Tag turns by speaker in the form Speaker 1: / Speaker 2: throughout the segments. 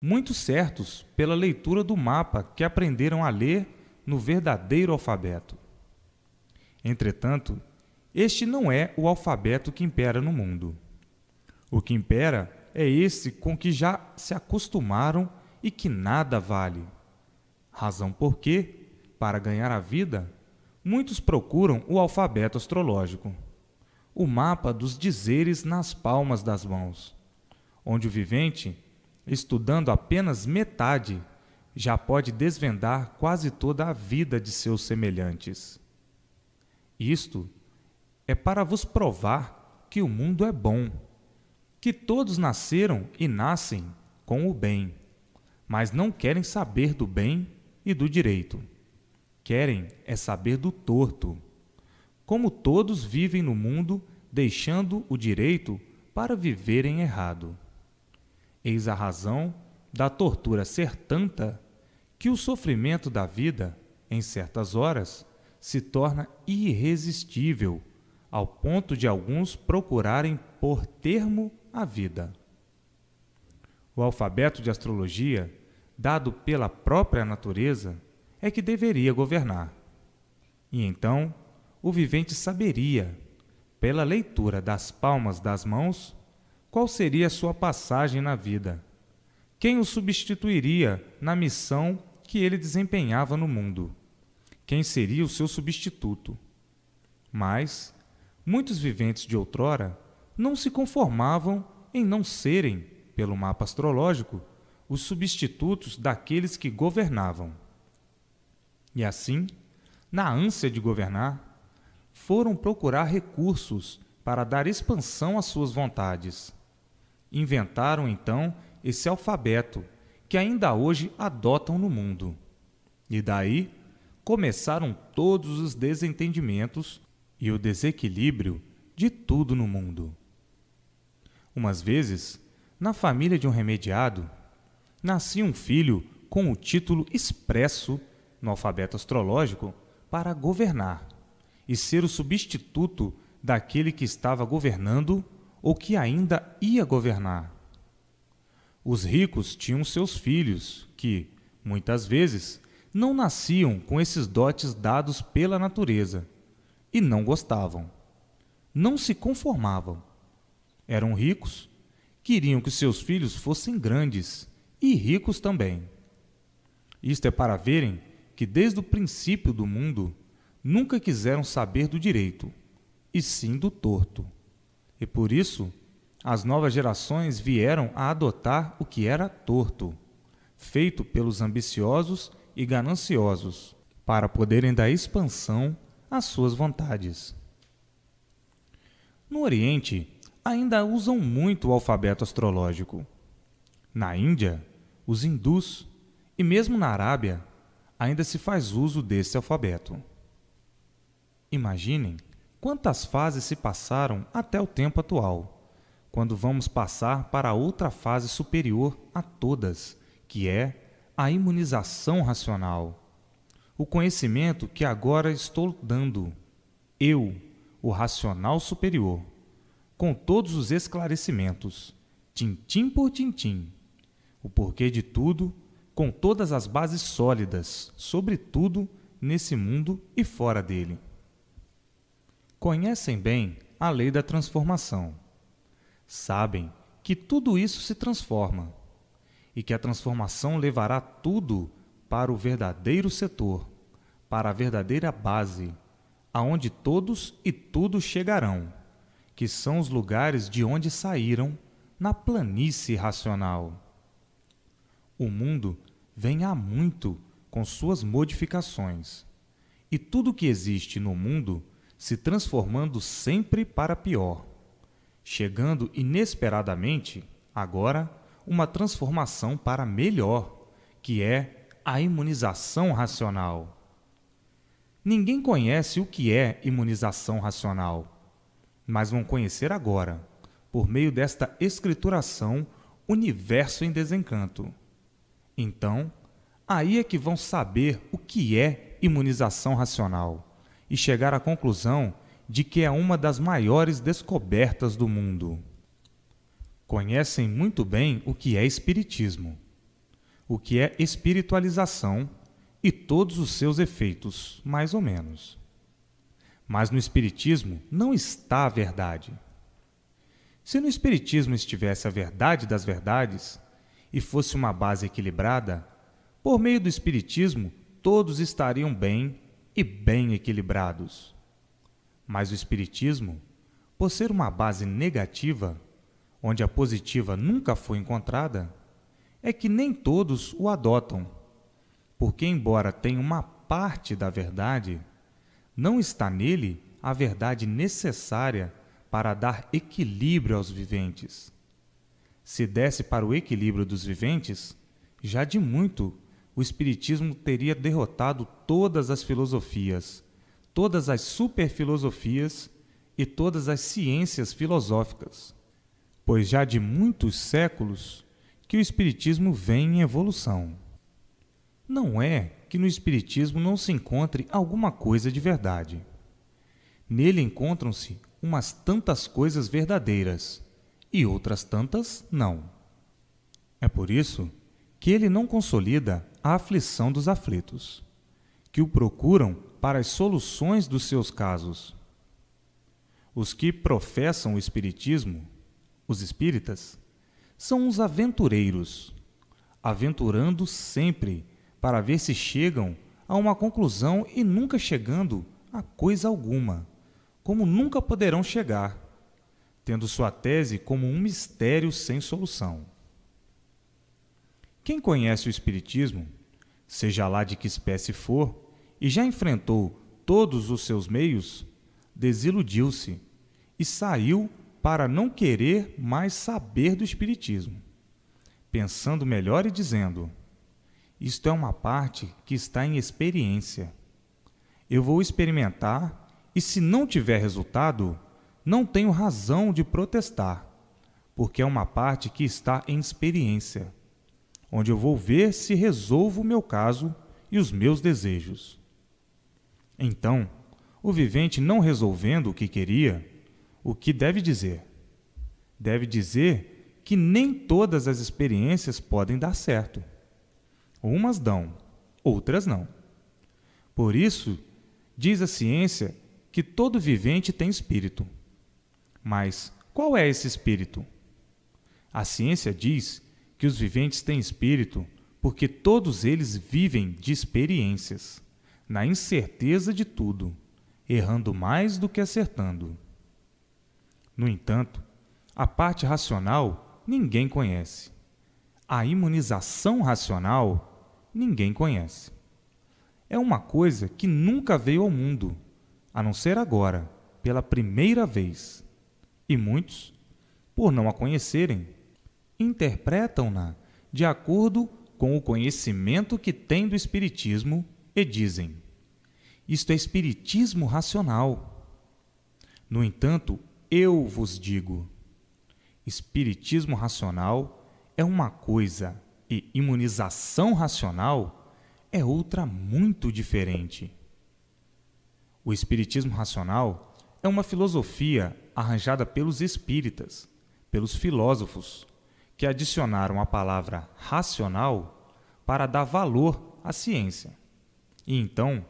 Speaker 1: muito certos pela leitura do mapa que aprenderam a ler no verdadeiro alfabeto. Entretanto, este não é o alfabeto que impera no mundo. O que impera é esse com que já se acostumaram e que nada vale. Razão porque, para ganhar a vida, muitos procuram o alfabeto astrológico, o mapa dos dizeres nas palmas das mãos, onde o vivente, estudando apenas metade, já pode desvendar quase toda a vida de seus semelhantes. Isto é para vos provar que o mundo é bom, que todos nasceram e nascem com o bem, mas não querem saber do bem e do direito. Querem é saber do torto. Como todos vivem no mundo, deixando o direito para viverem errado. Eis a razão da tortura ser tanta que o sofrimento da vida, em certas horas, se torna irresistível, ao ponto de alguns procurarem pôr termo à vida. O alfabeto de astrologia, dado pela própria natureza, é que deveria governar. E então, o vivente saberia, pela leitura das palmas das mãos, qual seria a sua passagem na vida, quem o substituiria na missão que ele desempenhava no mundo, quem seria o seu substituto. Mas muitos viventes de outrora não se conformavam em não serem, pelo mapa astrológico, os substitutos daqueles que governavam. E assim, na ânsia de governar, foram procurar recursos para dar expansão às suas vontades. Inventaram, então, esse alfabeto que ainda hoje adotam no mundo. E daí começaram todos os desentendimentos e o desequilíbrio de tudo no mundo. Umas vezes, na família de um remediado, nascia um filho com o título expresso no alfabeto astrológico para governar e ser o substituto daquele que estava governando ou que ainda ia governar. Os ricos tinham seus filhos que, muitas vezes, não nasciam com esses dotes dados pela natureza e não gostavam. Não se conformavam. Eram ricos, queriam que seus filhos fossem grandes e ricos também. Isto é para verem que desde o princípio do mundo nunca quiseram saber do direito, e sim do torto. E por isso, as novas gerações vieram a adotar o que era torto, feito pelos ambiciosos e gananciosos, para poderem dar expansão às suas vontades. No Oriente, ainda usam muito o alfabeto astrológico. Na Índia, os hindus, e mesmo na Arábia, ainda se faz uso desse alfabeto. Imaginem quantas fases se passaram até o tempo atual, quando vamos passar para outra fase superior a todas, que é a imunização racional. O conhecimento que agora estou dando, eu, o racional superior, com todos os esclarecimentos, tintim por tintim, o porquê de tudo, com todas as bases sólidas, sobretudo nesse mundo e fora dele. Conhecem bem a lei da transformação. Sabem que tudo isso se transforma e que a transformação levará tudo para o verdadeiro setor, para a verdadeira base, aonde todos e tudo chegarão, que são os lugares de onde saíram na planície racional. O mundo vem há muito com suas modificações, e tudo que existe no mundo se transformando sempre para pior, chegando inesperadamente, agora, uma transformação para melhor, que é a imunização racional. Ninguém conhece o que é imunização racional, mas vão conhecer agora, por meio desta escrituração, Universo em Desencanto. Então, aí é que vão saber o que é imunização racional e chegar à conclusão de que é uma das maiores descobertas do mundo. Conhecem muito bem o que é espiritismo. o que é espiritualização e todos os seus efeitos, mais ou menos. Mas no Espiritismo não está a verdade. Se no Espiritismo estivesse a verdade das verdades e fosse uma base equilibrada, por meio do Espiritismo todos estariam bem e bem equilibrados. Mas o Espiritismo, por ser uma base negativa, onde a positiva nunca foi encontrada, é que nem todos o adotam, porque, embora tenha uma parte da verdade, não está nele a verdade necessária para dar equilíbrio aos viventes. Se desse para o equilíbrio dos viventes, já de muito o Espiritismo teria derrotado todas as filosofias, todas as superfilosofias e todas as ciências filosóficas, pois já de muitos séculos que o Espiritismo vem em evolução. Não é que no Espiritismo não se encontre alguma coisa de verdade. Nele encontram-se umas tantas coisas verdadeiras e outras tantas não. É por isso que ele não consolida a aflição dos aflitos, que o procuram para as soluções dos seus casos. Os que professam o Espiritismo, os espíritas, são uns aventureiros, aventurando sempre para ver se chegam a uma conclusão e nunca chegando a coisa alguma, como nunca poderão chegar, tendo sua tese como um mistério sem solução. Quem conhece o Espiritismo, seja lá de que espécie for, e já enfrentou todos os seus meios, desiludiu-se e saiu para não querer mais saber do Espiritismo, pensando melhor e dizendo: isto é uma parte que está em experiência. Eu vou experimentar e, se não tiver resultado, não tenho razão de protestar, porque é uma parte que está em experiência, onde eu vou ver se resolvo o meu caso e os meus desejos. Então, o vivente, não resolvendo o que queria, o que deve dizer? Deve dizer que nem todas as experiências podem dar certo. Umas dão, outras não. Por isso, diz a ciência que todo vivente tem espírito. Mas qual é esse espírito? A ciência diz que os viventes têm espírito porque todos eles vivem de experiências, na incerteza de tudo, errando mais do que acertando. No entanto, a parte racional ninguém conhece. A imunização racional ninguém conhece. É uma coisa que nunca veio ao mundo, a não ser agora, pela primeira vez. E muitos, por não a conhecerem, interpretam-na de acordo com o conhecimento que têm do Espiritismo e dizem: isto é espiritismo racional. No entanto, eu vos digo: espiritismo racional é uma coisa e imunização racional é outra muito diferente. O espiritismo racional é uma filosofia arranjada pelos espíritas, pelos filósofos, que adicionaram a palavra racional para dar valor à ciência. E então,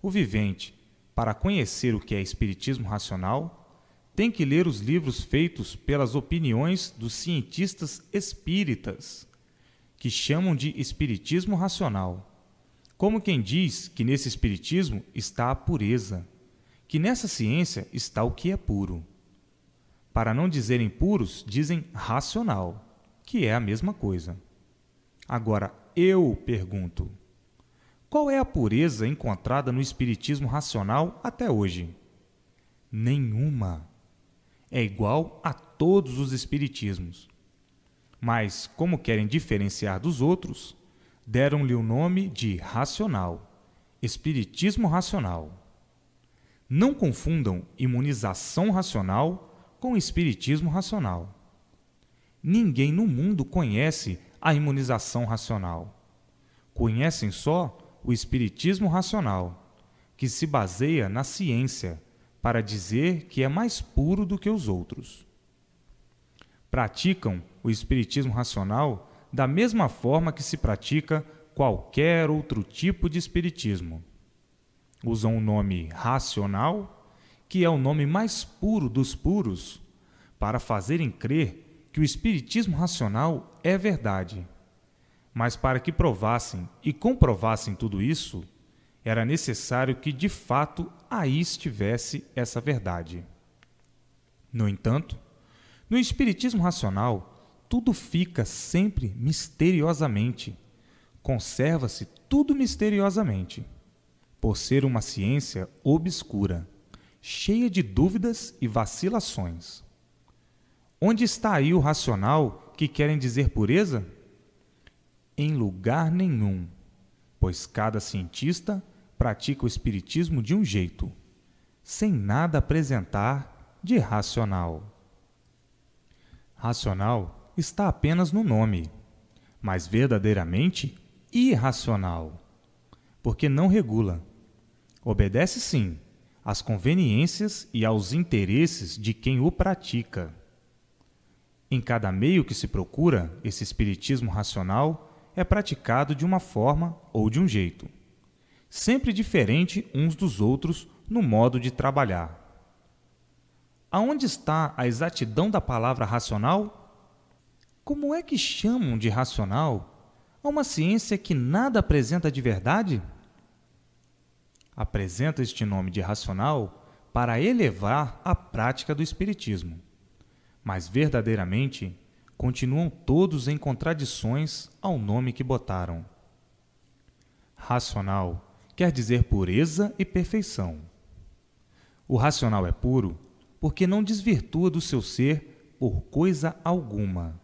Speaker 1: o vivente, para conhecer o que é espiritismo racional, tem que ler os livros feitos pelas opiniões dos cientistas espíritas, que chamam de espiritismo racional, como quem diz que nesse espiritismo está a pureza, que nessa ciência está o que é puro. Para não dizerem puros, dizem racional, que é a mesma coisa. Agora, eu pergunto: qual é a pureza encontrada no espiritismo racional até hoje? Nenhuma. É igual a todos os espiritismos. Mas, como querem diferenciar dos outros, deram-lhe o nome de racional, espiritismo racional. Não confundam imunização racional com espiritismo racional. Ninguém no mundo conhece a imunização racional. Conhecem só o espiritismo racional, que se baseia na ciência para dizer que é mais puro do que os outros. Praticam o espiritismo racional da mesma forma que se pratica qualquer outro tipo de espiritismo. Usam o nome racional, que é o nome mais puro dos puros, para fazerem crer que o espiritismo racional é verdade. Mas para que provassem e comprovassem tudo isso, era necessário que de fato aí estivesse essa verdade. No entanto, no espiritismo racional, tudo fica sempre misteriosamente. Conserva-se tudo misteriosamente, por ser uma ciência obscura, cheia de dúvidas e vacilações. Onde está aí o racional que querem dizer pureza? Em lugar nenhum, pois cada cientista pratica o espiritismo de um jeito, sem nada apresentar de racional. Racional está apenas no nome, mas verdadeiramente irracional, porque não regula. Obedece sim às conveniências e aos interesses de quem o pratica. Em cada meio que se procura, esse espiritismo racional é praticado de uma forma ou de um jeito, sempre diferente uns dos outros no modo de trabalhar. Aonde está a exatidão da palavra racional? Como é que chamam de racional a uma ciência que nada apresenta de verdade? Apresenta este nome de racional para elevar a prática do espiritismo, mas verdadeiramente continuam todos em contradições ao nome que botaram. Racional quer dizer pureza e perfeição. O racional é puro porque não desvirtua do seu ser por coisa alguma.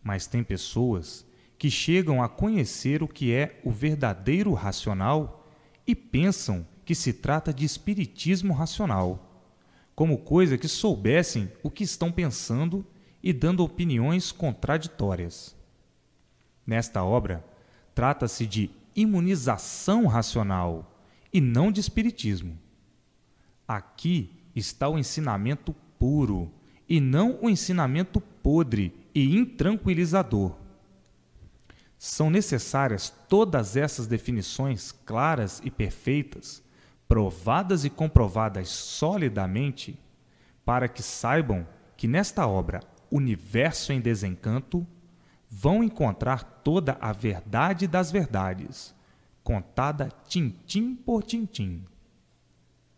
Speaker 1: Mas tem pessoas que chegam a conhecer o que é o verdadeiro racional e pensam que se trata de espiritismo racional, como coisa que soubessem o que estão pensando e dando opiniões contraditórias. Nesta obra, trata-se de imunização racional e não de espiritismo. Aqui está o ensinamento puro e não o ensinamento podre e intranquilizador. São necessárias todas essas definições claras e perfeitas, provadas e comprovadas solidamente, para que saibam que nesta obra Universo em Desencanto vão encontrar toda a verdade das verdades, contada tintim por tintim.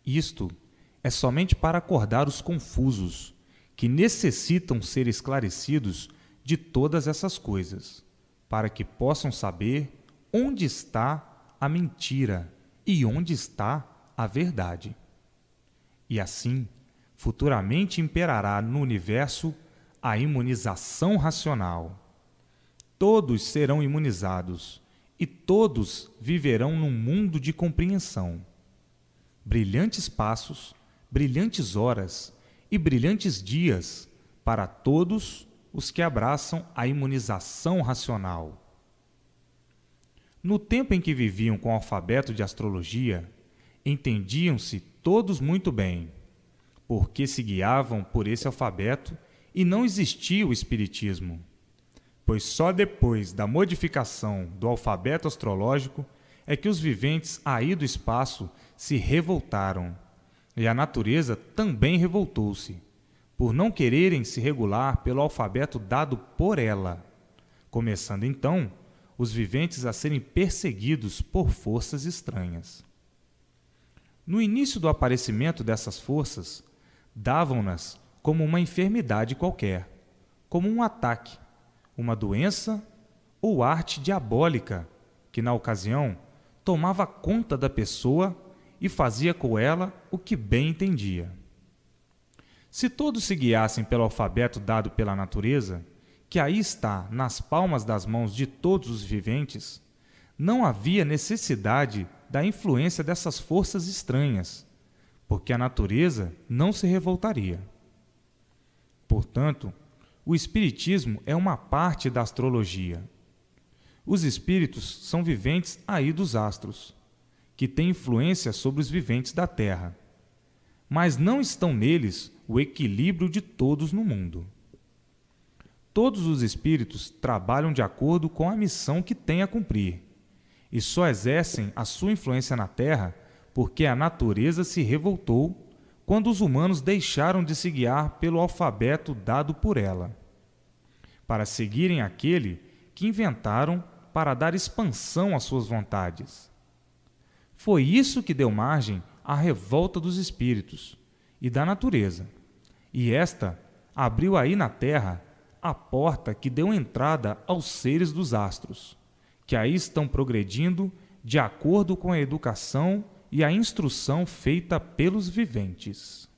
Speaker 1: Isto é somente para acordar os confusos, que necessitam ser esclarecidos de todas essas coisas, para que possam saber onde está a mentira e onde está a verdade. E assim, futuramente imperará no universo a imunização racional. Todos serão imunizados e todos viverão num mundo de compreensão. Brilhantes passos, brilhantes horas e brilhantes dias para todos os que abraçam a imunização racional. No tempo em que viviam com o alfabeto de astrologia, entendiam-se todos muito bem, porque se guiavam por esse alfabeto e não existia o espiritismo, pois só depois da modificação do alfabeto astrológico é que os viventes aí do espaço se revoltaram, e a natureza também revoltou-se, por não quererem se regular pelo alfabeto dado por ela, começando então os viventes a serem perseguidos por forças estranhas. No início do aparecimento dessas forças, davam-nas como uma enfermidade qualquer, como um ataque, uma doença ou arte diabólica que, na ocasião, tomava conta da pessoa e fazia com ela o que bem entendia. Se todos se guiassem pelo alfabeto dado pela natureza, que aí está nas palmas das mãos de todos os viventes, não havia necessidade da influência dessas forças estranhas, porque a natureza não se revoltaria. Portanto, o espiritismo é uma parte da astrologia. Os espíritos são viventes aí dos astros, que têm influência sobre os viventes da Terra, mas não estão neles o equilíbrio de todos no mundo. Todos os espíritos trabalham de acordo com a missão que têm a cumprir, e só exercem a sua influência na Terra porque a natureza se revoltou quando os humanos deixaram de se guiar pelo alfabeto dado por ela, para seguirem aquele que inventaram para dar expansão às suas vontades. Foi isso que deu margem à revolta dos espíritos e da natureza, e esta abriu aí na Terra a porta que deu entrada aos seres dos astros, que aí estão progredindo de acordo com a educação e a instrução feita pelos viventes.